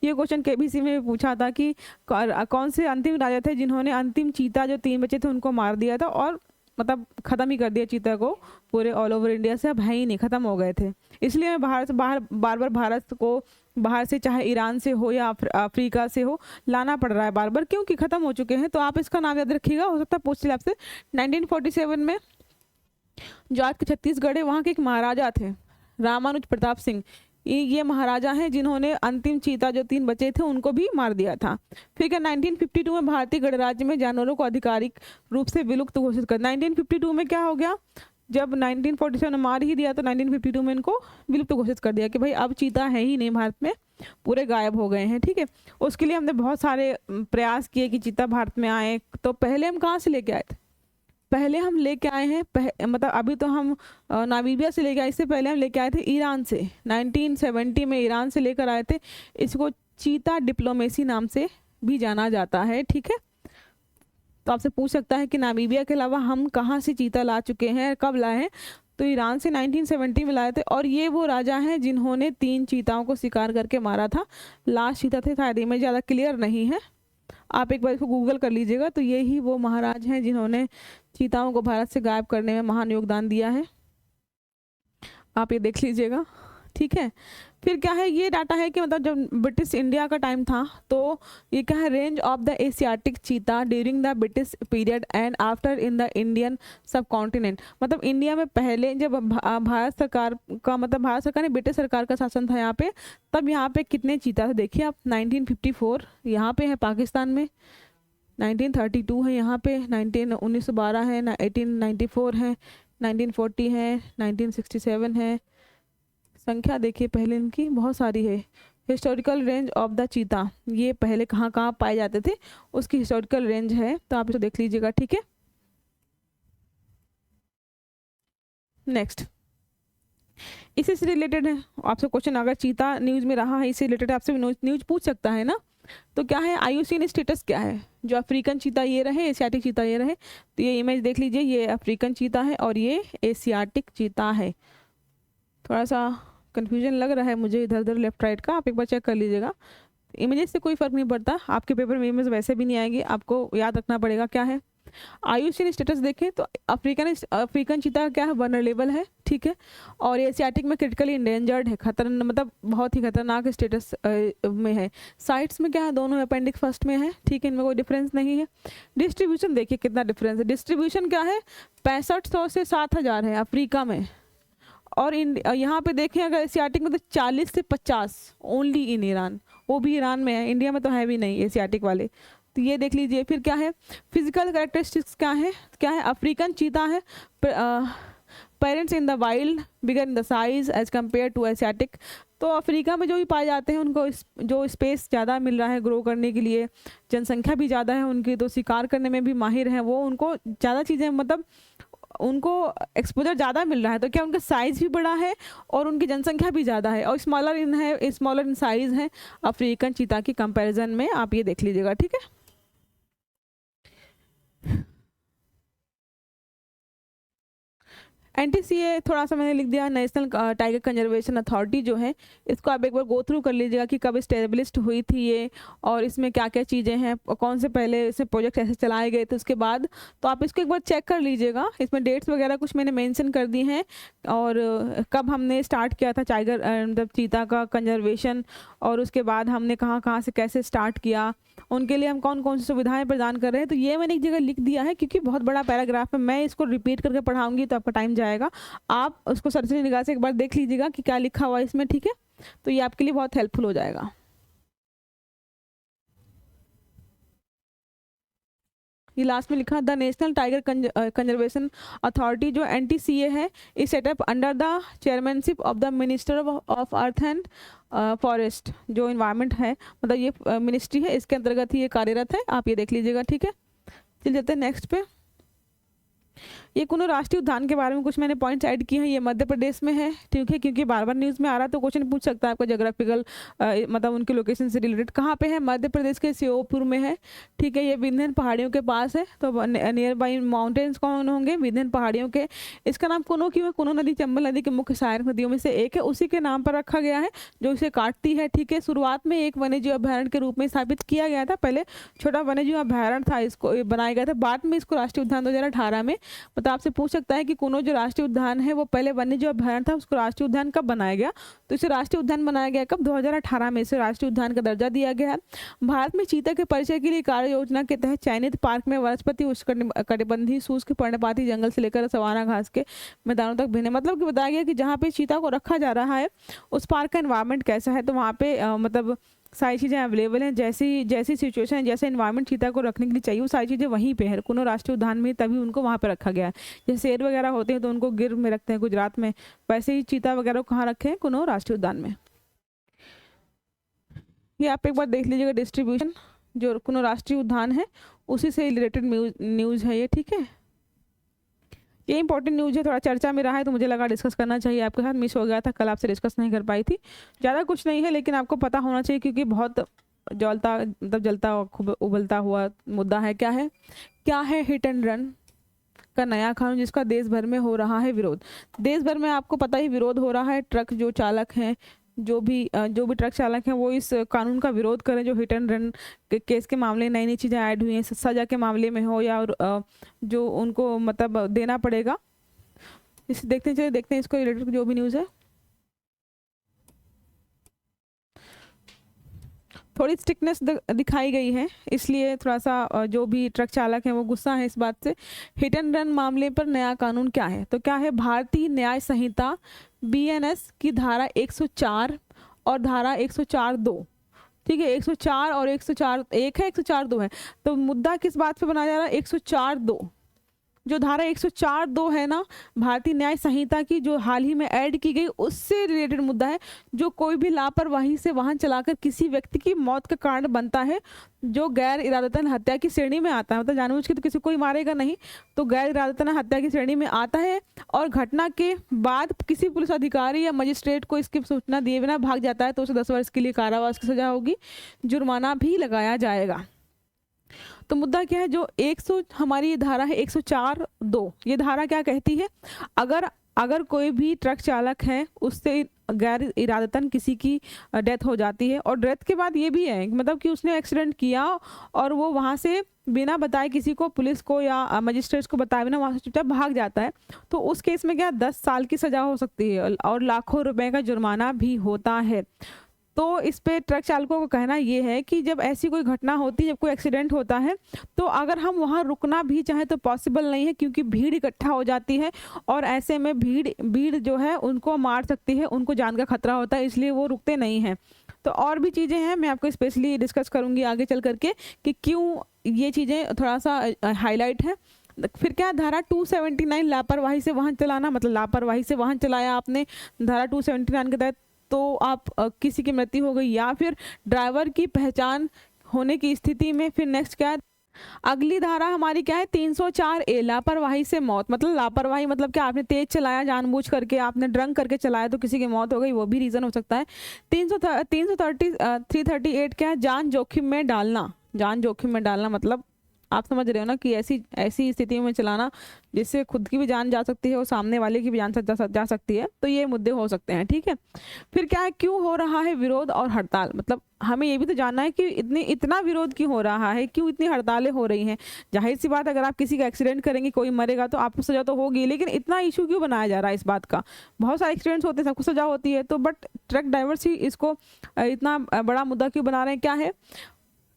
ये क्वेश्चन केबीसी में पूछा था कि कौन से अंतिम राजा थे जिन्होंने अंतिम चीता जो 3 बचे थे उनको मार दिया था, और मतलब ख़त्म ही कर दिया चीता को पूरे ऑल ओवर इंडिया से, अब है ही नहीं, ख़त्म हो गए थे। इसलिए भारत से बार बार भारत को बाहर से, चाहे ईरान से हो या अफ्रीका से हो, लाना पड़ रहा है बार बार, क्योंकि ख़त्म हो चुके हैं। तो आप इसका नाम याद रखिएगा, हो सकता है पूछ ले आपसे। 1947 में जो आज के छत्तीसगढ़ है, वहाँ के एक महाराजा थे रामानुज प्रताप सिंह। ये महाराजा हैं जिन्होंने अंतिम चीता जो 3 बचे थे उनको भी मार दिया था। फिर 1952 में भारतीय गणराज्य में जानवरों को आधिकारिक रूप से विलुप्त घोषित कर। 1952 में क्या हो गया, जब 1947 में मार ही दिया तो 1952 में इनको विलुप्त घोषित कर दिया कि भाई अब चीता है ही नहीं भारत में, पूरे गायब हो गए हैं, ठीक है। उसके लिए हमने बहुत सारे प्रयास किए कि चीता भारत में आए। तो पहले हम कहाँ से लेके आए थे, पहले हम लेके आए हैं मतलब अभी तो हम नामीबिया से लेके आए, इससे पहले हम लेके आए थे ईरान से। 1970 में ईरान से लेकर आए थे। इसको चीता डिप्लोमेसी नाम से भी जाना जाता है, ठीक है। तो आपसे पूछ सकता है कि नामीबिया के अलावा हम कहाँ से चीता ला चुके हैं, कब लाए हैं, तो ईरान से 1970 में लाए थे। और ये वो राजा हैं जिन्होंने 3 चीताओं को शिकार करके मारा था। लास्ट चीता थे, शायद इमेज ज़्यादा क्लियर नहीं है, आप एक बार इसको गूगल कर लीजिएगा, तो ये ही वो महाराज हैं जिन्होंने चीताओं को भारत से गायब करने में महान योगदान दिया है। आप ये देख लीजिएगा, ठीक है। फिर क्या है, ये डाटा है कि मतलब जब ब्रिटिश इंडिया का टाइम था तो ये क्या है, range of the Asiatic cheetah during the British period and after in the Indian सब कॉन्टिनेंट। मतलब इंडिया में पहले जब भारत सरकार का, मतलब भारत सरकार ने, ब्रिटिश सरकार का शासन था यहाँ पे, तब यहाँ पे कितने चीता थे देखिए आप। 1954 यहाँ पे है पाकिस्तान में, 1932 है यहाँ पे, 1912 है, 1894 है, 1940 है, 1967 है। संख्या देखिए पहले इनकी बहुत सारी है। हिस्टोरिकल रेंज ऑफ द चीता, ये पहले कहाँ कहाँ पाए जाते थे उसकी हिस्टोरिकल रेंज है, तो आप इसको देख लीजिएगा, ठीक है। नेक्स्ट, इसी से रिलेटेड है आपसे क्वेश्चन, अगर चीता न्यूज़ में रहा है, इससे रिलेटेड आपसे न्यूज़ पूछ सकता है ना। तो क्या है, IUCN स्टेटस क्या है, जो अफ्रीकन चीता ये रहे, एशियाटिक चीता ये रहे। तो ये इमेज देख लीजिए, ये अफ्रीकन चीता है और ये एशियाटिक चीता है। थोड़ा सा कन्फ्यूजन लग रहा है मुझे इधर उधर लेफ्ट राइट का, आप एक बार चेक कर लीजिएगा। इमेजेस से कोई फ़र्क नहीं पड़ता, आपके पेपर में इमेज वैसे भी नहीं आएगी, आपको याद रखना पड़ेगा क्या है। IUCN स्टेटस देखें तो अफ्रीकन चीता क्या है, वनरेबल है, ठीक है। और एशियाटिक में क्रिटिकली इंडेंजर्ड है, मतलब बहुत ही खतरनाक स्टेटस में है। साइट्स में क्या है, दोनों अपेंडिक्स फर्स्ट में है, ठीक है, इनमें कोई डिफरेंस नहीं है। डिस्ट्रीब्यूशन देखिए कितना डिफरेंस है, डिस्ट्रीब्यूशन क्या है, 6500 से 7000 है अफ्रीका में, और यहाँ पे देखें अगर एशियाटिक में तो 40 से 50 ओनली इन ईरान, वो भी ईरान में है, इंडिया में तो है भी नहीं एशियाटिक वाले। तो ये देख लीजिए। फिर क्या है, फिजिकल कैरेक्टरिस्टिक्स क्या है, अफ्रीकन चीता है, parents in the wild, bigger in the size as compare to Asiatic. तो अफ्रीका में जो भी पाए जाते हैं उनको जो स्पेस ज़्यादा मिल रहा है ग्रो करने के लिए, जनसंख्या भी ज़्यादा है उनकी, तो शिकार करने में भी माहिर हैं वो, उनको ज़्यादा चीज़ें, मतलब उनको एक्सपोजर ज़्यादा मिल रहा है, तो क्या उनका साइज़ भी बड़ा है और उनकी जनसंख्या भी ज़्यादा है, और स्मॉलर इन साइज़ है अफ्रीकन चीता की कंपैरिजन में। आप ये देख लीजिएगा, ठीक है। NTCA थोड़ा सा मैंने लिख दिया, नेशनल टाइगर कंजर्वेशन अथॉरिटी जो है, इसको आप एक बार गो थ्रू कर लीजिएगा कि कब इस्टेब्लिश्ड हुई थी ये, और इसमें क्या क्या चीज़ें हैं, कौन से पहले इसे प्रोजेक्ट ऐसे चलाए गए थे उसके बाद। तो आप इसको एक बार चेक कर लीजिएगा, इसमें डेट्स वगैरह कुछ मैंने मेंशन कर दी हैं, और कब हमने स्टार्ट किया था टाइगर मतलब चीता का कंजर्वेशन, और उसके बाद हमने कहाँ कहाँ से कैसे स्टार्ट किया, उनके लिए हम कौन कौन सी सुविधाएं प्रदान कर रहे हैं। तो ये मैंने एक जगह लिख दिया है, क्योंकि बहुत बड़ा पैराग्राफ है, मैं इसको रिपीट करके पढ़ाऊंगी तो आपका टाइम जाएगा। आप उसको सरसरी निगाह से एक बार देख लीजिएगा कि क्या लिखा हुआ है इसमें, ठीक है। तो ये आपके लिए बहुत हेल्पफुल हो जाएगा। ये लास्ट में लिखा, the national tiger conservation authority जो NTCA है, इस setup under the chairmanship of the minister of earth and forest, जो इन्वायरमेंट है, मतलब ये मिनिस्ट्री है, इसके अंतर्गत ही ये कार्यरत है। आप ये देख लीजिएगा, ठीक है। चलिए जाते हैं नेक्स्ट पे। ये कुनो राष्ट्रीय उद्यान के बारे में कुछ मैंने पॉइंट्स ऐड किए हैं, ये मध्य प्रदेश में है, ठीक है, क्योंकि बार बार न्यूज़ में आ रहा है तो क्वेश्चन पूछ सकता है आपका जोग्राफिकल, मतलब उनके लोकेशन से रिलेटेड। कहाँ पे है, मध्य प्रदेश के श्योपुर में है, ठीक है। ये विंध्य पहाड़ियों के पास है, तो नियर बाई माउंटेन्स कौन होंगे, विंध्य पहाड़ियों के। इसका नाम कुनो क्यों है, कुनो नदी चंबल नदी के मुख्य सहायक नदियों में से एक है, उसी के नाम पर रखा गया है जो इसे काटती है, ठीक है। शुरुआत में एक वन्यजीव अभ्यारण्य के रूप में स्थापित किया गया था, पहले छोटा वन्यजीव अभ्यारण्य था, इसको बनाया गया था, बाद में इसको राष्ट्रीय उद्यान 2018 में, मतलब आपसे पूछ सकता है कि कुनो जो राष्ट्रीय उद्यान है वो पहले वन्यजीव अभ्यारण्य था, उसको राष्ट्रीय उद्यान कब बनाया गया। तो इसे राष्ट्रीय उद्यान बनाया गया कब, 2018 में इसे राष्ट्रीय उद्यान का दर्जा दिया गया है। भारत में चीता के परिचय के लिए कार्य योजना के तहत चयनित पार्क में वनस्पति उष्णकटिबंधीय शुष्क पर्णपाती जंगल से लेकर सवाना घास के मैदानों तक भिन्न, मतलब कि बताया गया कि जहाँ पे चीता को रखा जा रहा है उस पार्क का एनवायरमेंट कैसा है, तो वहाँ पे मतलब सारी चीज़ें अवेलेबल हैं, जैसी सिचुएशन है, जैसे इन्वायरमेंट चीता को रखने के लिए चाहिए वो सारी चीज़ें वहीं पे है कुनो राष्ट्रीय उद्यान में, तभी उनको वहाँ पे रखा गया है। जैसे शेर वगैरह होते हैं तो उनको गिर में रखते हैं गुजरात में, वैसे ही चीता वगैरह को कहाँ रखे हैं, कुनो राष्ट्रीय उद्यान में। ये आप एक बार देख लीजिएगा, डिस्ट्रीब्यूशन जो कुनो राष्ट्रीय उद्यान है उसी से रिलेटेड न्यूज़ है ये, ठीक है। ये इंपॉर्टेंट न्यूज़ है, थोड़ा चर्चा में रहा है तो मुझे लगा डिस्कस करना चाहिए आपके साथ, मिस हो गया था, कल आपसे डिस्कस नहीं कर पाई थी। ज़्यादा कुछ नहीं है लेकिन आपको पता होना चाहिए, क्योंकि बहुत जलता खूब उबलता हुआ मुद्दा है। क्या है हिट एंड रन का नया कानून जिसका देश भर में हो रहा है विरोध। देश भर में आपको पता ही विरोध हो रहा है, ट्रक जो चालक हैं जो भी ट्रक चालक हैं वो इस कानून का विरोध करें, जो हिट एंड रन केस के मामले नई नई चीज़ें ऐड हुई हैं, सजा के मामले में हो या जो उनको मतलब देना पड़ेगा। इसे देखते हैं इसको रिलेटेड जो भी न्यूज़ है। थोड़ी स्ट्रिक्टनेस दिखाई गई है, इसलिए थोड़ा सा जो भी ट्रक चालक हैं वो गुस्सा है इस बात से। हिट एंड रन मामले पर नया कानून क्या है, तो क्या है, भारतीय न्याय संहिता BNS की धारा 104 और धारा 104(2), ठीक है, 104 और 104(1) है, 104(2) है। तो मुद्दा किस बात पे बनाया जा रहा है, 104(2), जो धारा 104(2) है ना भारतीय न्याय संहिता की, जो हाल ही में ऐड की गई, उससे रिलेटेड मुद्दा है। जो कोई भी लापरवाही से वाहन चलाकर किसी व्यक्ति की मौत का कारण बनता है, जो गैर इरादतन हत्या की श्रेणी में आता है, मतलब जानबूझ के तो किसी को मारेगा नहीं, तो गैर इरादतन हत्या की श्रेणी में आता है, और घटना के बाद किसी पुलिस अधिकारी या मजिस्ट्रेट को इसकी सूचना दिए बिना भाग जाता है, तो उसे 10 वर्ष के लिए कारावास की सजा होगी, जुर्माना भी लगाया जाएगा। तो मुद्दा क्या है, जो हमारी धारा है 104(2), ये धारा क्या कहती है, अगर कोई भी ट्रक चालक है, उससे गैर इरादतन किसी की डेथ हो जाती है, और डेथ के बाद ये भी है मतलब कि उसने एक्सीडेंट किया और वो वहाँ से बिना बताए किसी को, पुलिस को या मजिस्ट्रेट को बताए बिना वहाँ से चुपचाप भाग जाता है, तो उस केस में क्या 10 साल की सजा हो सकती है और लाखों रुपए का जुर्माना भी होता है। तो इस पे ट्रक चालकों को कहना ये है कि जब ऐसी कोई घटना होती है, जब कोई एक्सीडेंट होता है, तो अगर हम वहाँ रुकना भी चाहें तो पॉसिबल नहीं है, क्योंकि भीड़ इकट्ठा हो जाती है, और ऐसे में भीड़ जो है उनको मार सकती है, उनको जान का खतरा होता है, इसलिए वो रुकते नहीं हैं। तो और भी चीज़ें हैं, मैं आपको स्पेशली डिस्कस करूँगी आगे चल करके कि क्यों ये चीज़ें थोड़ा सा हाईलाइट है। फिर क्या, धारा 279 लापरवाही से वाहन चलाना, मतलब लापरवाही से वाहन चलाया आपने धारा 279 के तहत, तो आप किसी की मृत्यु हो गई या फिर ड्राइवर की पहचान होने की स्थिति में, फिर नेक्स्ट क्या है, अगली धारा हमारी क्या है 304A, लापरवाही से मौत। मतलब लापरवाही मतलब क्या, आपने तेज चलाया, जानबूझ करके आपने ड्रंक करके चलाया तो किसी की मौत हो गई, वो भी रीज़न हो सकता है। 338 क्या है, जान जोखिम में डालना। जान जोखिम में डालना मतलब आप समझ रहे हो ना कि ऐसी स्थितियों में चलाना जिससे खुद की भी जान जा सकती है और सामने वाले की भी जान जा सकती है, तो ये मुद्दे हो सकते हैं, ठीक है। फिर क्या है, क्यों हो रहा है विरोध और हड़ताल, मतलब हमें ये भी तो जानना है कि इतना विरोध क्यों हो रहा है, क्यों इतनी हड़तालें हो रही हैं। जाहिर सी बात, अगर आप किसी का एक्सीडेंट करेंगे, कोई मरेगा तो आपको सजा तो होगी, लेकिन इतना इशू क्यों बनाया जा रहा है इस बात का। बहुत सारे एक्सीडेंट्स होते हैं, सबको सजा होती है, तो बट ट्रक ड्राइवर्स ही इसको इतना बड़ा मुद्दा क्यों बना रहे हैं, क्या है,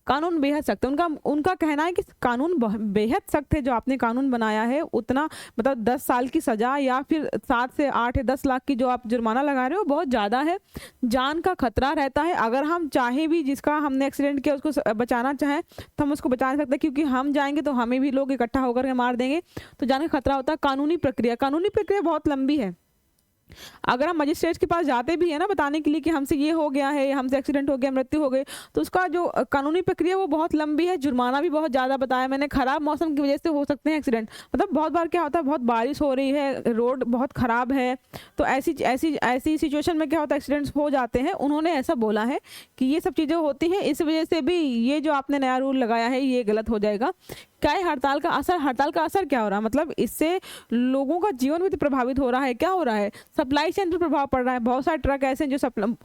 कानून बेहद सख्त है। उनका कहना है कि कानून बेहद सख्त है, जो आपने कानून बनाया है उतना, मतलब 10 साल की सजा या फिर 7 से 8 या 10 लाख की जो आप जुर्माना लगा रहे हो बहुत ज़्यादा है, जान का खतरा रहता है। अगर हम चाहें भी, जिसका हमने एक्सीडेंट किया उसको बचाना चाहें तो हम उसको बचा नहीं सकते, क्योंकि हम जाएंगे तो हमें भी लोग इकट्ठा होकर के मार देंगे, तो जान का खतरा होता है। कानूनी प्रक्रिया बहुत लंबी है। अगर हम मजिस्ट्रेट के पास जाते भी है ना बताने के लिए कि हमसे ये हो गया है, हमसे एक्सीडेंट हो गया, मृत्यु हो गई, तो उसका जो कानूनी प्रक्रिया वो बहुत लंबी है, जुर्माना भी बहुत ज़्यादा बताया मैंने। खराब मौसम की वजह से हो सकते हैं एक्सीडेंट, मतलब बहुत बार क्या होता है, बहुत बारिश हो रही है, रोड बहुत ख़राब है, तो ऐसी सिचुएशन में क्या होता है, एक्सीडेंट्स हो जाते हैं। उन्होंने ऐसा बोला है कि ये सब चीज़ें होती हैं, इस वजह से भी ये जो आपने नया रूल लगाया है ये गलत हो जाएगा। क्या है हड़ताल का असर क्या हो रहा है, मतलब इससे लोगों का जीवन भी तो प्रभावित हो रहा है। क्या हो रहा है, सप्लाई चेन पर प्रभाव पड़ रहा है। बहुत सारे ट्रक ऐसे हैं जो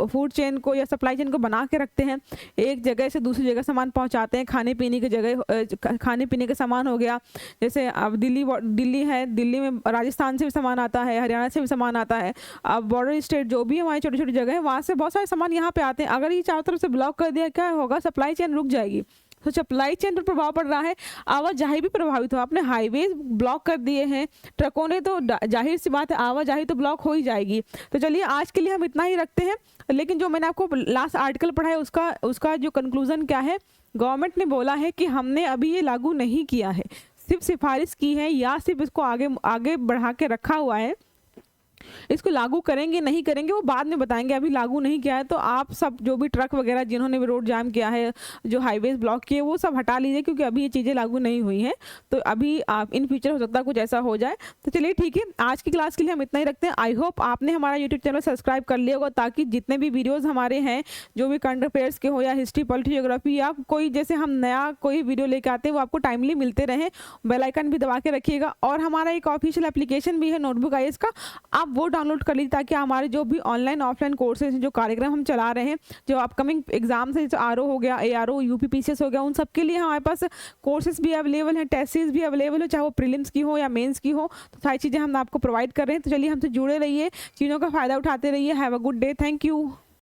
फूड चेन को या सप्लाई चेन को बना के रखते हैं, एक जगह से दूसरी जगह सामान पहुंचाते हैं। खाने पीने की जगह खाने पीने का सामान हो गया, जैसे अब दिल्ली है, दिल्ली में राजस्थान से भी सामान आता है, हरियाणा से भी सामान आता है। अब बॉर्डर स्टेट जो भी हमारी छोटी छोटी जगह है वहाँ से बहुत सारे सामान यहाँ पे आते हैं। अगर ये चारों तरफ से ब्लॉक कर दिया, क्या होगा, सप्लाई चेन रुक जाएगी। तो सप्लाई चेन पर प्रभाव पड़ रहा है, आवाजाही भी प्रभावित हो। आपने हाईवे ब्लॉक कर दिए हैं ट्रकों ने, तो जाहिर सी बात है आवाजाही तो ब्लॉक हो ही जाएगी। तो चलिए आज के लिए हम इतना ही रखते हैं, लेकिन जो मैंने आपको लास्ट आर्टिकल पढ़ा है उसका जो कंक्लूजन क्या है, गवर्नमेंट ने बोला है कि हमने अभी ये लागू नहीं किया है, सिर्फ सिफारिश की है या सिर्फ इसको आगे बढ़ा के रखा हुआ है। इसको लागू करेंगे नहीं करेंगे वो बाद में बताएंगे, अभी लागू नहीं किया है। तो आप सब जो भी ट्रक वगैरह जिन्होंने भी रोड जाम किया है, जो हाईवेज ब्लॉक किए, वो सब हटा लीजिए, क्योंकि अभी ये चीज़ें लागू नहीं हुई हैं। तो अभी आप इन फ्यूचर हो सकता है कुछ ऐसा हो जाए। तो चलिए ठीक है, आज की क्लास के लिए हम इतना ही रखते हैं। आई होप आपने हमारा यूट्यूब चैनल सब्सक्राइब कर लिया होगा, ताकि जितने भी वीडियोज़ हमारे हैं, जो भी करंट अफेयर्स के हो या हिस्ट्री पॉलिटी ज्योग्राफी या कोई जैसे हम नया कोई वीडियो लेके आते हैं, वो आपको टाइमली मिलते रहें। बेल आइकन भी दबा के रखिएगा। और हमारा एक ऑफिशियल एप्लीकेशन भी है नोटबुक IAS का, आप आप वो डाउनलोड कर लीजिए ताकि हमारे जो भी ऑनलाइन ऑफलाइन कोर्सेज हैं, जो कार्यक्रम हम चला रहे हैं, जो अपकमिंग एग्जाम्स हैं, जैसे आरओ हो गया, एआरओ, यूपीपीसीएस हो गया, उन सब के लिए हमारे पास कोर्सेज भी अवेलेबल हैं, टेस्ट सीरीज भी अवेलेबल हो, चाहे वो प्रीलिम्स की हो या मेंस की हो। तो सारी चीज़ें हम आपको प्रोवाइड कर रहे हैं। तो चलिए हमसे जुड़े रहिए, चीज़ों का फ़ायदा उठाते रहिए। Have a good day. Thank you.